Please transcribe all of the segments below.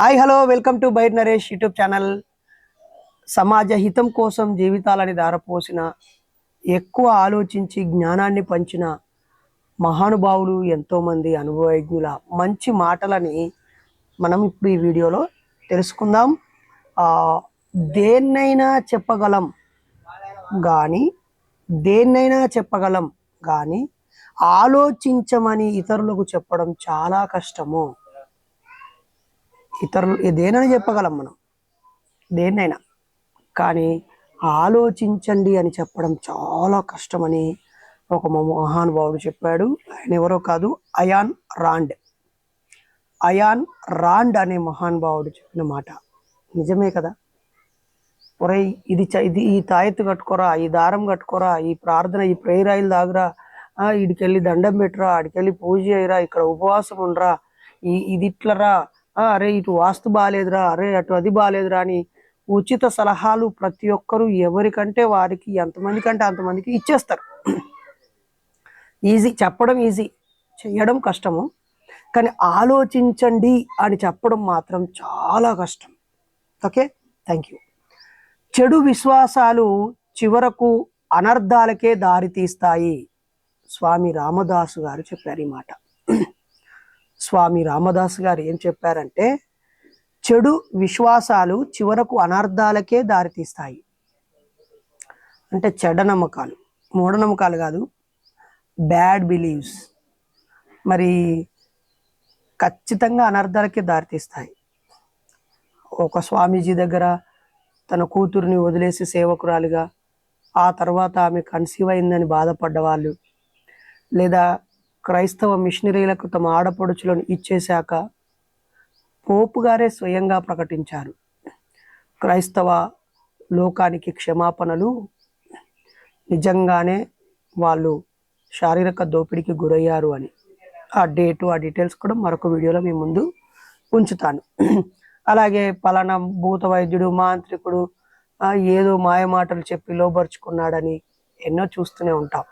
Hi hello welcome to byte Naresh YouTube channel. సమాజ హితం కోసం జీవితాలని దారపోసిన, ఎక్కువ ఆలోచించి జ్ఞానాన్ని పంచిన మహానుభావులు ఎంతోమంది అనుభవజ్ఞుల మంచి మాటలని మనం ఇప్పుడు ఈ వీడియోలో తెలుసుకుందాం. దేన్నైనా చెప్పగలం కానీ కానీ ఆలోచించమని ఇతరులకు చెప్పడం చాలా కష్టము. ఇతరులు దేనైనా చెప్పగలం మనం, దేన్నైనా, కానీ ఆలోచించండి అని చెప్పడం చాలా కష్టమని ఒక మహానుభావుడు చెప్పాడు. ఆయన ఎవరో కాదు, అయాన్ రాండ్ అనే మహానుభావుడు చెప్పిన మాట నిజమే కదా. ఒరే ఇది ఈ తాయెత్తు కట్టుకోరా, ఈ దారం కట్టుకోరా, ఈ ప్రార్థన, ఈ ప్రేయర్ ఆయిల్ దాగురా, ఇడికెళ్ళి దండం పెట్టురా, ఆడికెళ్ళి పూజ చేయరా, ఇక్కడ ఉపవాసం ఉండరా, ఇది ఇట్లరా, అరే ఇటు వాస్తు బాగాలేదురా, అరే అటు అది బాగాలేదురా అని ఉచిత సలహాలు ప్రతి ఒక్కరూ ఎవరికంటే వారికి, ఎంతమంది కంటే అంతమందికి ఇచ్చేస్తారు. ఈజీ, చెప్పడం ఈజీ, చేయడం కష్టము. కానీ ఆలోచించండి అని చెప్పడం మాత్రం చాలా కష్టం. Okay, thank you. చెడు విశ్వాసాలు చివరకు అనర్థాలకే దారితీస్తాయి. స్వామి రామదాసు గారు చెప్పారు ఈ మాట. స్వామి రామదాసు గారు ఏం చెప్పారంటే, చెడు విశ్వాసాలు చివరకు అనర్థాలకే దారితీస్తాయి. అంటే చెడ్డ నమ్మకాలు, మూఢనమ్మకాలు కాదు, బ్యాడ్ బిలీవ్స్ మరి ఖచ్చితంగా అనర్థాలకే దారితీస్తాయి. ఒక స్వామీజీ దగ్గర తన కూతురుని వదిలేసి సేవకురాలిగా, ఆ తర్వాత ఆమె కన్సీవ్ అయిందని బాధపడ్డ వాళ్ళు, లేదా క్రైస్తవ మిషనరీలకు తమ ఆడపడుచులను ఇచ్చేశాక పోపు గారే స్వయంగా ప్రకటించారు, క్రైస్తవ లోకానికి క్షమాపణలు, నిజంగానే వాళ్ళు శారీరక దోపిడీకి గురయ్యారు అని. ఆ డీటెయిల్స్ కూడా మరొక వీడియోలో మీ ముందు ఉంచుతాను. అలాగే పలానా భూత వైద్యుడు, మాంత్రికుడు ఏదో మాయ మాటలు చెప్పి లోబరుచుకున్నాడని ఎన్నో చూస్తూనే ఉంటాం.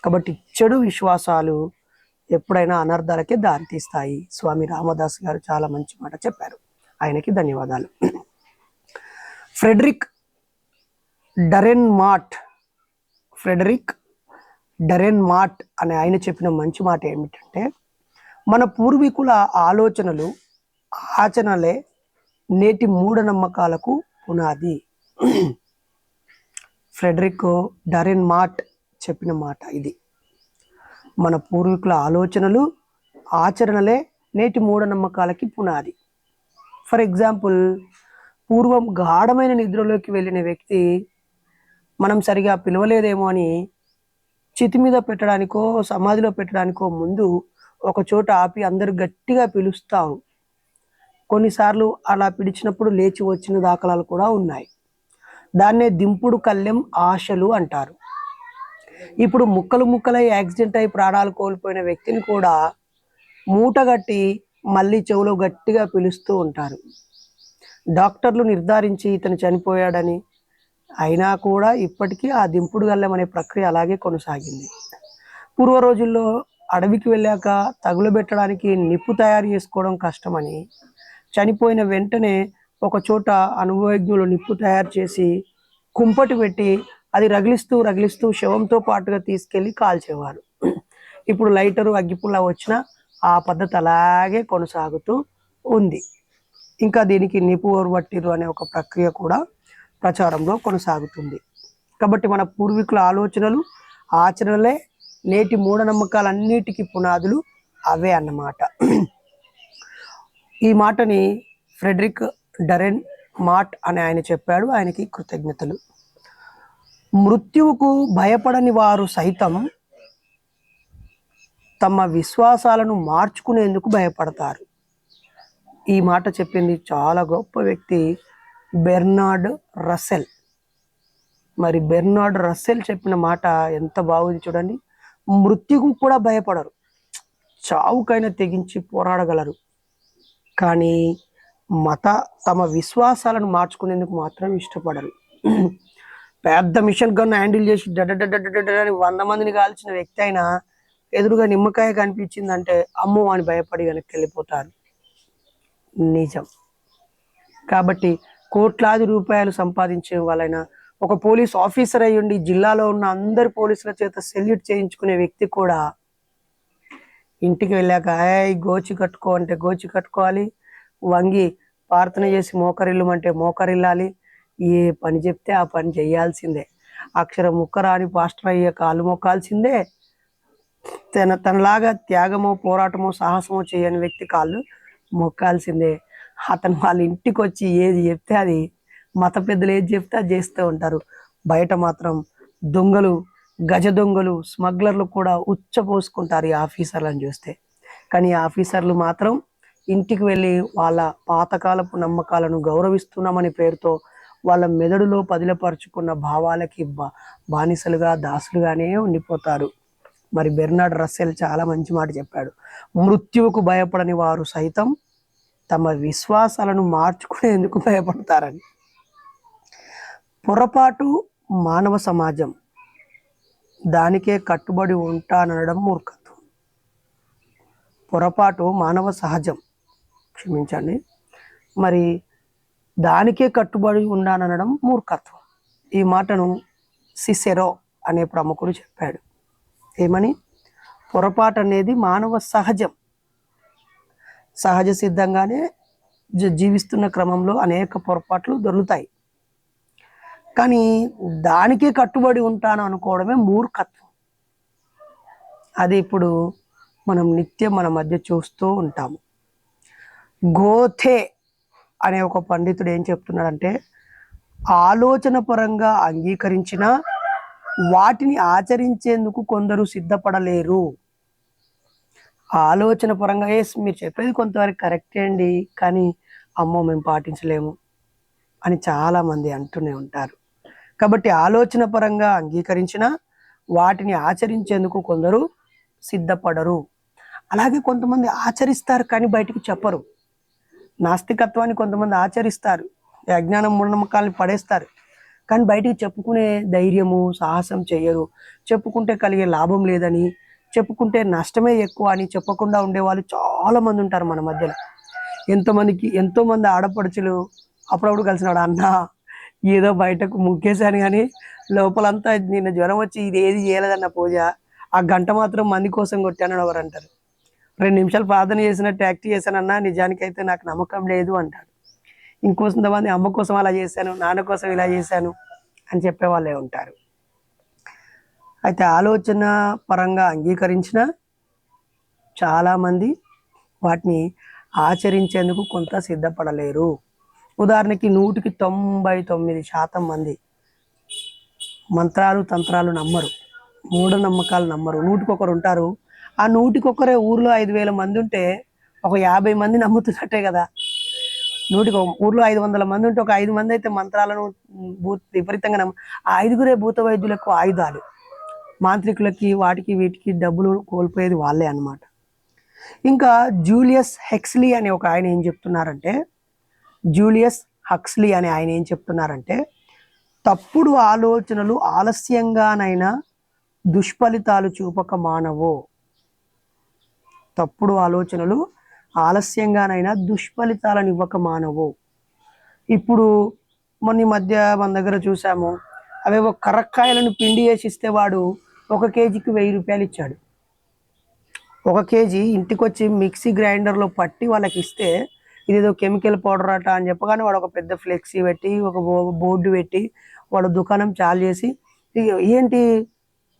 కాబట్టి చెడు విశ్వాసాలు ఎప్పుడైనా అనర్థాలకే దారితీస్తాయి. స్వామి రామదాస్ గారు చాలా మంచి మాట చెప్పారు, ఆయనకి ధన్యవాదాలు. ఫ్రెడరిక్ డరెన్ మాట్ అనే ఆయన చెప్పిన మంచి మాట ఏమిటంటే, మన పూర్వీకుల ఆలోచనలు, ఆచరణలే నేటి మూఢనమ్మకాలకు పునాది. ఫ్రెడరిక్ డరెన్ మాట్ చెప్పిన మాట ఇది. మన పూర్వీకుల ఆలోచనలు, ఆచరణలే నేటి మూఢనమ్మకాలకి పునాది. ఫర్ ఎగ్జాంపుల్, పూర్వం గాఢమైన నిద్రలోకి వెళ్ళిన వ్యక్తి మనం సరిగా పిలవలేదేమో అని చితి మీద పెట్టడానికో సమాధిలో పెట్టడానికో ముందు ఒక చోట ఆపి అందరు గట్టిగా పిలుస్తావు. కొన్నిసార్లు అలా పిలిచినప్పుడు లేచి వచ్చిన దాఖలాలు కూడా ఉన్నాయి. దాన్నే దింపుడు కళ్ళెం ఆశలు అంటారు. ఇప్పుడు ముక్కలై యాక్సిడెంట్ అయి ప్రాణాలు కోల్పోయిన వ్యక్తిని కూడా మూటగట్టి మళ్ళీ చెవులో గట్టిగా పిలుస్తూ ఉంటారు. డాక్టర్లు నిర్ధారించి ఇతను చనిపోయాడని, అయినా కూడా ఇప్పటికీ ఆ దింపుడు గల్లెం అనే ప్రక్రియ అలాగే కొనసాగింది. పూర్వ రోజుల్లో అడవికి వెళ్ళాక తగులబెట్టడానికి నిప్పు తయారు చేసుకోవడం కష్టమని, చనిపోయిన వెంటనే ఒక చోట అనుభవజ్ఞులు నిప్పు తయారు చేసి కుంపటి పెట్టి అది రగిలిస్తూ శవంతో పాటుగా తీసుకెళ్ళి కాల్చేవారు. ఇప్పుడు లైటరు, అగ్గిపుల్ల వచ్చిన ఆ పద్ధతి అలాగే కొనసాగుతూ ఉంది. ఇంకా దీనికి నిప్పు ఓర్వట్టిరు అనే ఒక ప్రక్రియ కూడా ప్రచారంలో కొనసాగుతుంది. కాబట్టి మన పూర్వీకుల ఆలోచనలు, ఆచరణలే నేటి మూఢనమ్మకాలన్నిటికీ పునాదులు అవే అన్నమాట. ఈ మాటని ఫ్రెడరిక్ డరెన్ మాట్ అని ఆయన చెప్పాడు, ఆయనకి కృతజ్ఞతలు. మృత్యువుకు భయపడని వారు సైతం తమ విశ్వాసాలను మార్చుకునేందుకు భయపడతారు. ఈ మాట చెప్పింది చాలా గొప్ప వ్యక్తి బెర్నార్డ్ రస్సెల్. మరి బెర్నార్డ్ రస్సెల్ చెప్పిన మాట ఎంత బాగుంది చూడండి. మృత్యుకు కూడా భయపడరు, చావుకైనా తెగించి పోరాడగలరు, కానీ తమ విశ్వాసాలను మార్చుకునేందుకు మాత్రం ఇష్టపడరు. పెద్ద మిషన్ గన్ హ్యాండిల్ చేసి అని 100 మందిని కాల్చిన వ్యక్తి అయినా ఎదురుగా నిమ్మకాయ కనిపించిందంటే అమ్మో అని భయపడి వెనక్కి వెళ్ళిపోతారు. నిజం. కాబట్టి కోట్లాది రూపాయలు సంపాదించే వాళ్ళైనా, ఒక పోలీస్ ఆఫీసర్ అయి ఉండి జిల్లాలో ఉన్న అందరి పోలీసుల చేత సెల్యూట్ చేయించుకునే వ్యక్తి కూడా ఇంటికి వెళ్ళాక గోచి కట్టుకో అంటే గోచి కట్టుకోవాలి, వంగి ప్రార్థన చేసి మోకరిల్లుమంటే మోకరిల్లాలి, ఏ పని చెప్తే ఆ పని చేయాల్సిందే. అక్షరం ముక్కరాని పాస్టర్ అయ్యే కాలు మొక్కాల్సిందే. తనలాగా త్యాగమో పోరాటమో సాహసమో చేయని వ్యక్తి కాళ్ళు మొక్కాల్సిందే. అతను వాళ్ళ ఇంటికి వచ్చి ఏది చెప్తే అది, మత పెద్దలు ఏది చెప్తే అది చేస్తూ ఉంటారు. బయట మాత్రం దొంగలు, గజ దొంగలు, స్మగ్లర్లు కూడా ఉచ్చపోసుకుంటారు ఈ ఆఫీసర్లను చూస్తే. కానీ ఈ ఆఫీసర్లు మాత్రం ఇంటికి వెళ్ళి వాళ్ళ పాతకాలపు నమ్మకాలను గౌరవిస్తున్నామని పేరుతో వాళ్ళ మెదడులో పదిలపరుచుకున్న భావాలకి బానిసలుగా దాసులుగానే ఉండిపోతారు. మరి బెర్నార్డ్ రస్సెల్ చాలా మంచి మాట చెప్పాడు. మృత్యువుకు భయపడని వారు సైతం తమ విశ్వాసాలను మార్చుకునేందుకు భయపడతారని. పొరపాటు మానవ సమాజం, దానికే కట్టుబడి ఉంటాననడం మూర్ఖత్వం. పొరపాటు మానవ సహజం, క్షమించండి, మరి దానికే కట్టుబడి ఉండాననడం మూర్ఖత్వం. ఈ మాటను సిసెరో అనే ప్రముఖుడు చెప్పాడు. ఏమని? పొరపాటు అనేది మానవ సహజం, సహజ సిద్ధంగానే జీవిస్తున్న క్రమంలో అనేక పొరపాట్లు దొరుకుతాయి, కానీ దానికే కట్టుబడి ఉంటాను అనుకోవడమే మూర్ఖత్వం. అది ఇప్పుడు మనం నిత్యం మన మధ్య చూస్తూ ఉంటాము. గోథే అనే ఒక పండితుడు ఏం చెప్తున్నాడంటే, ఆలోచన పరంగా అంగీకరించిన వాటిని ఆచరించేందుకు కొందరు సిద్ధపడలేరు. ఆలోచన పరంగా మీరు చెప్పేది కొంతవరకు కరెక్టే అండి, కానీ అమ్మో మేము పాటించలేము అని చాలామంది అంటూనే ఉంటారు. కాబట్టి ఆలోచన పరంగా అంగీకరించిన వాటిని ఆచరించేందుకు కొందరు సిద్ధపడరు. అలాగే కొంతమంది ఆచరిస్తారు కానీ బయటికి చెప్పరు. నాస్తికత్వాన్ని కొంతమంది ఆచరిస్తారు, అజ్ఞానం మూఢనమ్మకాలను పడేస్తారు, కానీ బయటికి చెప్పుకునే ధైర్యము సాహసం చేయరు. చెప్పుకుంటే కలిగే లాభం లేదని, చెప్పుకుంటే నష్టమే ఎక్కువ అని చెప్పకుండా ఉండేవాళ్ళు చాలామంది ఉంటారు మన మధ్యలో. ఎంతోమంది ఆడపడుచులు అప్పుడప్పుడు కలిసినాడు, అన్న ఏదో బయటకు ముగ్గేశాను కానీ లోపలంతా నిన్న జ్వరం వచ్చి ఇది ఏది చేయలేదన్న పూజ, ఆ గంట మాత్రం మంది కోసం కొట్టానని ఎవరు అంటారు. 2 నిమిషాలు ప్రార్థన చేసినట్టు యాక్ట్ చేశానన్నా నిజానికైతే నాకు నమ్మకం లేదు అంటాడు. ఇంకొంతమంది అమ్మ కోసం అలా చేశాను, నాన్న కోసం ఇలా చేశాను అని చెప్పే వాళ్ళే ఉంటారు. అయితే ఆలోచన పరంగా అంగీకరించిన చాలామంది వాటిని ఆచరించేందుకు కొంత సిద్ధపడలేరు. ఉదాహరణకి 100కి 99% మంది మంత్రాలు తంత్రాలు నమ్మరు, మూఢనమ్మకాలు నమ్మరు. 100కి 1 ఉంటారు. ఆ 100కి 1 ఊర్లో 5,000 మంది ఉంటే ఒక 50 మంది నమ్ముతున్నట్టే కదా. ఊర్లో 500 మంది ఉంటే ఒక 5 మంది అయితే మంత్రాలను విపరీతంగా ఆ 5గురే భూత వైద్యులకు ఆయుధాలు. మాంత్రికులకి వాటికి వీటికి డబ్బులు కోల్పోయేది వాళ్ళే అన్నమాట. ఇంకా జూలియస్ హక్స్లీ అనే ఒక ఆయన ఏం చెప్తున్నారంటే, తప్పుడు ఆలోచనలు ఆలస్యంగానైనా దుష్ఫలితాలు చూపక మానవు. తప్పుడు ఆలోచనలు ఆలస్యంగానైనా దుష్ఫలితాలను ఇవ్వక మానవు. ఇప్పుడు మొన్న మధ్య మన దగ్గర చూసాము, అవేవో కరక్కాయలను పిండి వేసి ఇస్తే వాడు 1 కేజీకి 1000 రూపాయలు ఇచ్చాడు. 1 కేజీ ఇంటికి వచ్చి మిక్సీ గ్రైండర్లో పట్టి వాళ్ళకి ఇస్తే ఇదేదో కెమికల్ పౌడర్ అట అని చెప్పగానే వాడు ఒక పెద్ద ఫ్లెక్సీ పెట్టి ఒక బోర్డు పెట్టి వాడు దుకాణం చాలు చేసి, ఏంటి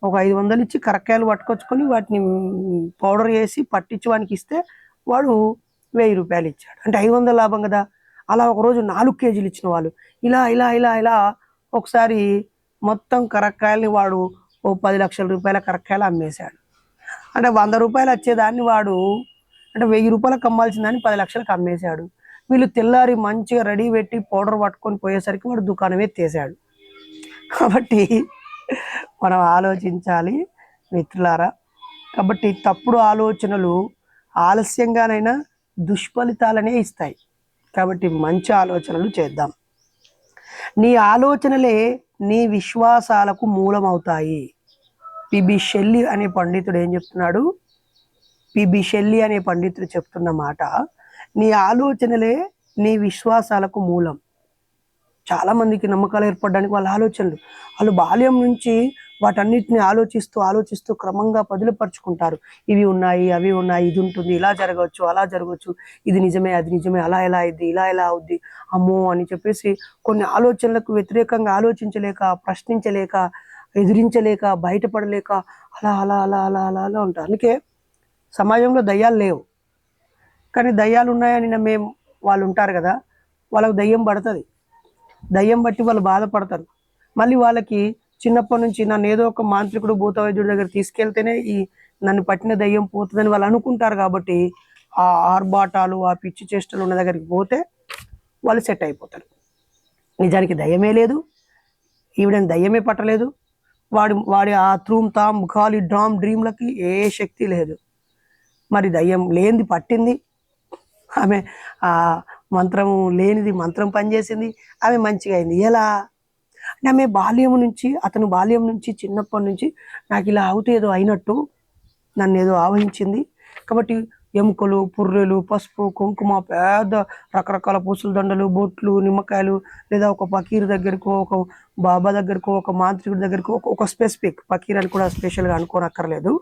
ఒక 500 ఇచ్చి కరక్కాయలు పట్టుకొచ్చుకొని వాటిని పౌడర్ చేసి పట్టించి వానికి ఇస్తే వాడు 1000 రూపాయలు ఇచ్చాడు. అంటే 500 లాభం కదా. అలా ఒకరోజు 4 కేజీలు ఇచ్చిన వాళ్ళు ఇలా ఇలా ఇలా ఇలా ఒకసారి మొత్తం కరక్కాయలని వాడు 10 లక్షల రూపాయల కరక్కాయలు అమ్మేశాడు. అంటే 100 రూపాయలు వచ్చేదాన్ని వాడు అంటే 1000 రూపాయలకు అమ్మాల్సిన దాన్ని 10 లక్షలకు అమ్మేశాడు. వీళ్ళు తెల్లారి మంచిగా రెడీ పెట్టి పౌడర్ పట్టుకొని పోయేసరికి వాడు దుకాణం ఎత్తేసాడు. కాబట్టి మనం ఆలోచించాలి మిత్రులారా. కాబట్టి తప్పుడు ఆలోచనలు ఆలస్యంగానైనా దుష్ఫలితాలనే ఇస్తాయి. కాబట్టి మంచి ఆలోచనలు చేద్దాం. నీ ఆలోచనలే నీ విశ్వాసాలకు మూలమవుతాయి. పిబి షెల్లీ అనే పండితుడు ఏం చెప్తున్నాడు? పిబి షెల్లీ అనే పండితుడు చెప్తున్న మాట, నీ ఆలోచనలే నీ విశ్వాసాలకు మూలం. చాలా మందికి నమ్మకాలు ఏర్పడడానికి వాళ్ళ ఆలోచనలు, వాళ్ళు బాల్యం నుంచి వాటన్నిటిని ఆలోచిస్తూ క్రమంగా పదిలపరుచుకుంటారు. ఇవి ఉన్నాయి, అవి ఉన్నాయి, ఇది ఉంటుంది, ఇలా జరగవచ్చు, అలా జరగవచ్చు, ఇది నిజమే, అది నిజమే, అలా ఎలా అయింది, ఇలా ఎలా అవుద్ది, అమ్మో అని చెప్పేసి కొన్ని ఆలోచనలకు వ్యతిరేకంగా ఆలోచించలేక, ప్రశ్నించలేక, ఎదిరించలేక, బయటపడలేక అలా అలా అలా అలా అలా అలా ఉంటారు. అందుకే సమాజంలో దయ్యాలు లేవు, కానీ దయ్యాలు ఉన్నాయని నమ్మే వాళ్ళు ఉంటారు కదా, వాళ్ళకు దయ్యం పడుతుంది. దయ్యం బట్టి వాళ్ళు బాధపడతారు. మళ్ళీ వాళ్ళకి చిన్నప్పటి నుంచి నన్ను ఏదో ఒక మాంత్రికుడు, భూత వైద్యుడి దగ్గర తీసుకెళ్తేనే నన్ను పట్టిన దయ్యం పోతుందని వాళ్ళు అనుకుంటారు. కాబట్టి ఆ ఆర్భాటాలు, ఆ పిచ్చి చేష్టలు ఉన్న దగ్గరికి పోతే వాళ్ళు సెట్ అయిపోతారు. నిజానికి దయ్యమే లేదు, ఈవిడని దయ్యమే పట్టలేదు. వాడి ఆ త్రూమ్ తామ్ ఖాళీ డ్రీమ్లకి ఏ శక్తి లేదు. మరి దయ్యం లేనిది పట్టింది, ఆమె ఆ మంత్రం లేనిది మంత్రం పనిచేసింది, ఆమె మంచిగా అయింది. ఎలా అంటే అతను బాల్యం నుంచి చిన్నప్పటి నుంచి నాకు ఇలా అవుతే ఏదో అయినట్టు నన్ను ఏదో ఆవహించింది. కాబట్టి ఎముకలు, పుర్రెలు, పసుపు, కుంకుమ, పెద్ద రకరకాల పూసల దండలు, బొట్లు, నిమ్మకాయలు, లేదా ఒక ఫకీర్ దగ్గరకో, ఒక బాబా దగ్గరకో, ఒక మాంత్రికుడి దగ్గరకో, ఒక స్పెసిఫిక్ ఫకీర్ అని కూడా స్పెషల్గా అనుకోనక్కర్లేదు.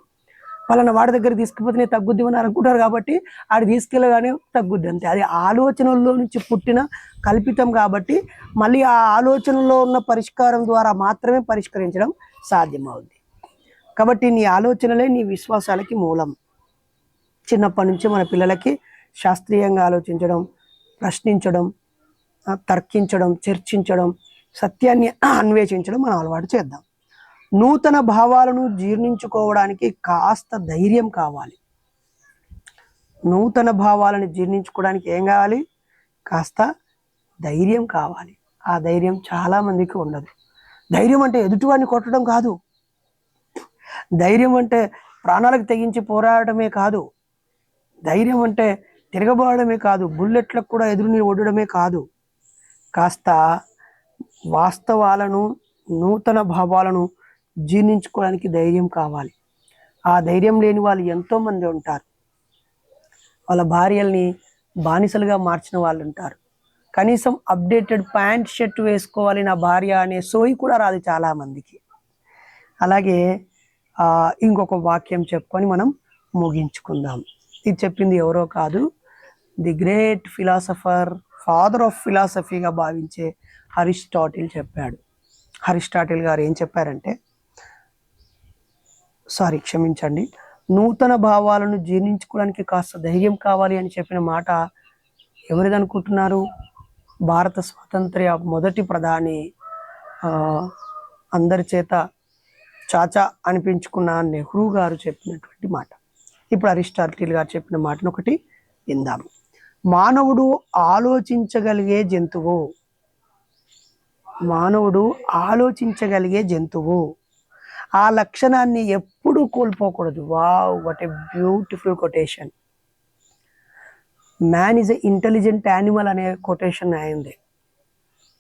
వాళ్ళని వాడి దగ్గర తీసుకుపోతేనే తగ్గుద్ది అని అనుకుంటారు. కాబట్టి ఆడు తీసుకెళ్ళగానే తగ్గుద్ది, అంతే. అది ఆలోచనల్లో నుంచి పుట్టిన కల్పితం. కాబట్టి మళ్ళీ ఆ ఆలోచనలో ఉన్న పరిష్కారం ద్వారా మాత్రమే పరిష్కరించడం సాధ్యమవుద్ది. కాబట్టి నీ ఆలోచనలే నీ విశ్వాసాలకి మూలం. చిన్నప్పటి నుంచి మన పిల్లలకి శాస్త్రీయంగా ఆలోచించడం, ప్రశ్నించడం, తర్కించడం, చర్చించడం, సత్యాన్ని అన్వేషించడం మనం అలవాటు చేద్దాం. నూతన భావాలను జీర్ణించుకోవడానికి కాస్త ధైర్యం కావాలి. నూతన భావాలను జీర్ణించుకోవడానికి ఏం కావాలి? కాస్త ధైర్యం కావాలి. ఆ ధైర్యం చాలా మందికి ఉండదు. ధైర్యం అంటే ఎదుటివాడిని కొట్టడం కాదు. ధైర్యం అంటే ప్రాణాలకు తెగించి పోరాడమే కాదు. ధైర్యం అంటే తిరగబడమే కాదు. బుల్లెట్లకు కూడా ఎదురుని ఒడడమే కాదు. కాస్త వాస్తవాలను, నూతన భావాలను జీర్ణించుకోవడానికి ధైర్యం కావాలి. ఆ ధైర్యం లేని వాళ్ళు ఎంతోమంది ఉంటారు. వాళ్ళ భార్యల్ని బానిసలుగా మార్చిన వాళ్ళు ఉంటారు. కనీసం అప్డేటెడ్ ప్యాంట్ షర్ట్ వేసుకోవాలి నా భార్య అనే సోయి కూడా రాదు చాలామందికి. అలాగే ఇంకొక వాక్యం చెప్పుకొని మనం ముగించుకుందాం. ఇది చెప్పింది ఎవరో కాదు, the great philosopher, father of ఫిలాసఫీగా భావించే అరిస్టాటిల్ చెప్పాడు. అరిస్టాటిల్ గారు ఏం చెప్పారంటే, క్షమించండి, నూతన భావాలను జీర్ణించుకోవడానికి కాస్త ధైర్యం కావాలి అని చెప్పిన మాట ఎవరిది అనుకుంటున్నారు? భారత స్వాతంత్ర్య మొదటి ప్రధాని, అందరి చేత చాచా అనిపించుకున్న నెహ్రూ గారు చెప్పినటువంటి మాట. ఇప్పుడు అరిస్టాటిల్ గారు చెప్పిన మాటను ఒకటి విందాం. మానవుడు ఆలోచించగలిగే జంతువు. మానవుడు ఆలోచించగలిగే జంతువు. ఆ లక్షణాన్ని ఎప్పుడూ కోల్పోకూడదు. Wow, what a beautiful quotation. Man is a intelligent animal అనే కొటేషన్ అయింది.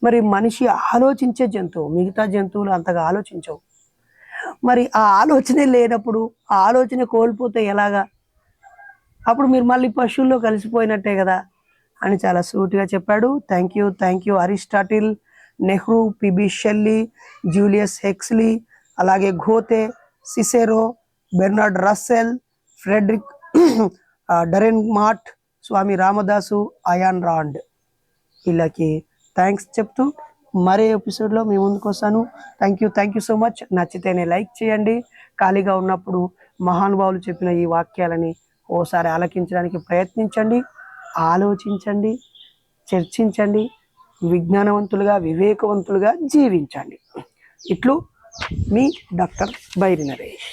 మరి మనిషి ఆలోచించే జంతువు. మిగతా జంతువులు అంతగా ఆలోచించవు. మరి ఆ ఆలోచనే లేనప్పుడు, ఆ ఆలోచన కోల్పోతే ఎలాగా? అప్పుడు మీరు మళ్ళీ పశువుల్లో కలిసిపోయినట్టే కదా అని చాలా సూటిగా చెప్పాడు. Thank you Aristotle, Nehru, P B Shelley, Julius Huxley, అలాగే Goethe, Cicero, Bernard Russell, Frederick Durrenmatt, Swami Ramadasu, Ayn Rand, వీళ్ళకి థ్యాంక్స్ చెప్తూ మరే ఎపిసోడ్లో మీ ముందుకు వస్తాను. Thank you so much. నచ్చితేనే లైక్ చేయండి. ఖాళీగా ఉన్నప్పుడు మహానుభావులు చెప్పిన ఈ వాక్యాలని ఓసారి ఆలకించడానికి ప్రయత్నించండి. ఆలోచించండి, చర్చించండి, విజ్ఞానవంతులుగా, వివేకవంతులుగా జీవించండి. ఇట్లు మీ డాక్టర్ బైరి నరేష్.